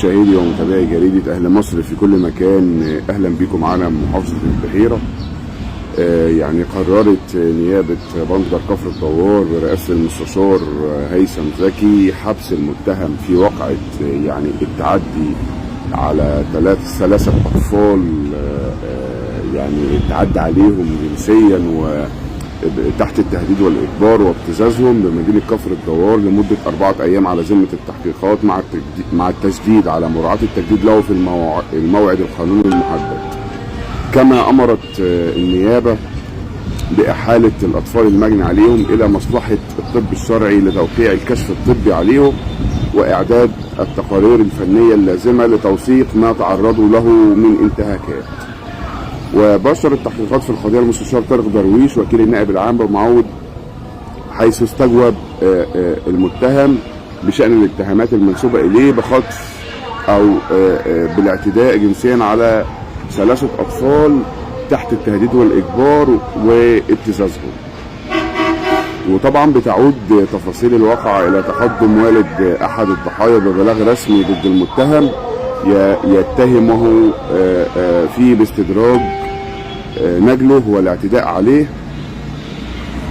مشاهدي ومتابعي جريدة أهل مصر في كل مكان، أهلا بكم معنا محافظة البحيرة. يعني قررت نيابة بندر كفر الدوار برئاسة المستشار هيثم زكي حبس المتهم في واقعة يعني التعدي على ثلاثة أطفال، يعني التعدي عليهم جنسيا تحت التهديد والإجبار وابتزازهم بمدينة كفر الدوار لمدة 4 أيام على ذمة التحقيقات مع التشديد على مراعاة التجديد له في الموعد القانوني المحدد. كما أمرت النيابة بإحالة الأطفال المجني عليهم إلى مصلحة الطب الشرعي لتوقيع الكشف الطبي عليهم وإعداد التقارير الفنية اللازمة لتوثيق ما تعرضوا له من انتهاكات. وبشر التحقيقات في القضية المستشار طارق درويش وكيل النائب العام بمعود، حيث استجوب المتهم بشأن الاتهامات المنسوبة إليه بخطف أو بالاعتداء جنسيا على 3 أطفال تحت التهديد والإجبار وابتزازهم. وطبعا بتعود تفاصيل الواقعة إلى تقدم والد أحد الضحايا ببلاغ رسمي ضد المتهم يتهمه فيه باستدراج نجله والاعتداء عليه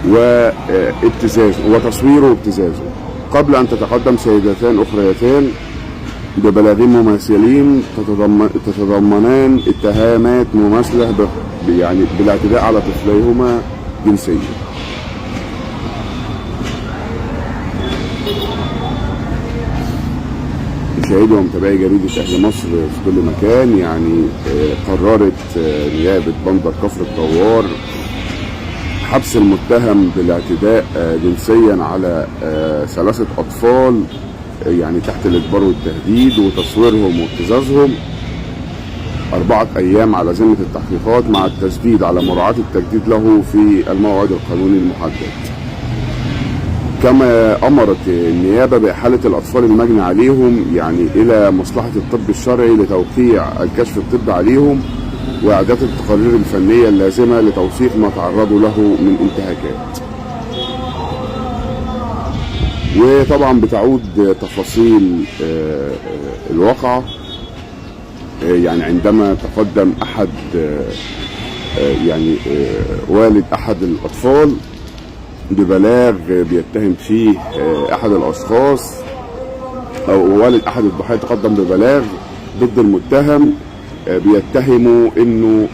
وابتزازه وتصويره وابتزازه، قبل أن تتقدم سيدتان أخريتان ببلاغين مماثلين تتضمنان اتهامات مماثلة يعني بالاعتداء على طفليهما جنسيا. مشاهدي ومتابعي جريدة أهل مصر في كل مكان، يعني قررت نيابة بندر كفر الدوار حبس المتهم بالاعتداء جنسيا على 3 أطفال يعني تحت الإجبار والتهديد وتصويرهم وابتزازهم 4 أيام على ذمة التحقيقات مع التشديد على مراعاة التجديد له في الموعد القانوني المحدد. كما أمرت النيابة بإحالة الأطفال المجني عليهم يعني إلى مصلحة الطب الشرعي لتوقيع الكشف الطبي عليهم وإعداد التقارير الفنية اللازمة لتوثيق ما تعرضوا له من انتهاكات. وطبعا بتعود تفاصيل الواقعة يعني عندما تقدم أحد يعني والد أحد الأطفال ببلاغ بيتهم فيه أحد الأشخاص، أو والد أحد الضحايا تقدم ببلاغ ضد المتهم بيتهموا إنه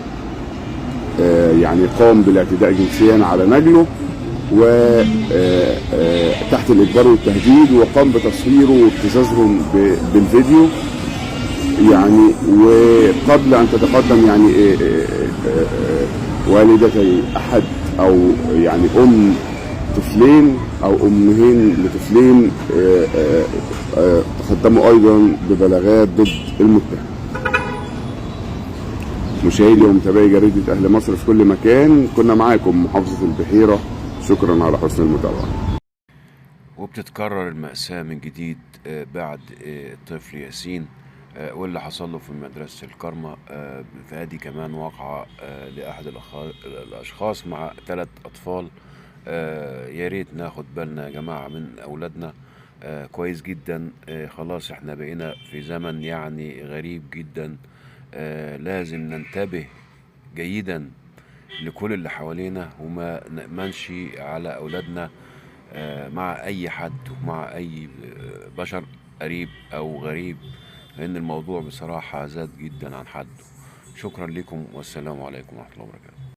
يعني قام بالاعتداء جنسيا على نجله وتحت الإجبار والتهديد، وقام بتصويره وابتزازهم بالفيديو يعني. وقبل أن تتقدم يعني والدتي أحد أو يعني أم طفلين أو أمهين لطفلين تقدموا أيضا ببلاغات ضد المتهم. مشاهدي ومتابعي جريدة أهل مصر في كل مكان، كنا معاكم محافظة البحيرة، شكرا على حسن المتابعة. وبتتكرر المأساة من جديد بعد الطفل ياسين واللي حصل له في مدرسة الكرمة. فهذه كمان واقعة لأحد الأشخاص مع 3 أطفال. يا ريت ناخد بالنا يا جماعة من أولادنا كويس جدا. خلاص احنا بقينا في زمن يعني غريب جدا. لازم ننتبه جيدا لكل اللي حوالينا وما نأمنش على أولادنا مع أي حد ومع أي بشر قريب أو غريب، لأن الموضوع بصراحة زاد جدا عن حده. شكرا لكم والسلام عليكم ورحمة الله وبركاته.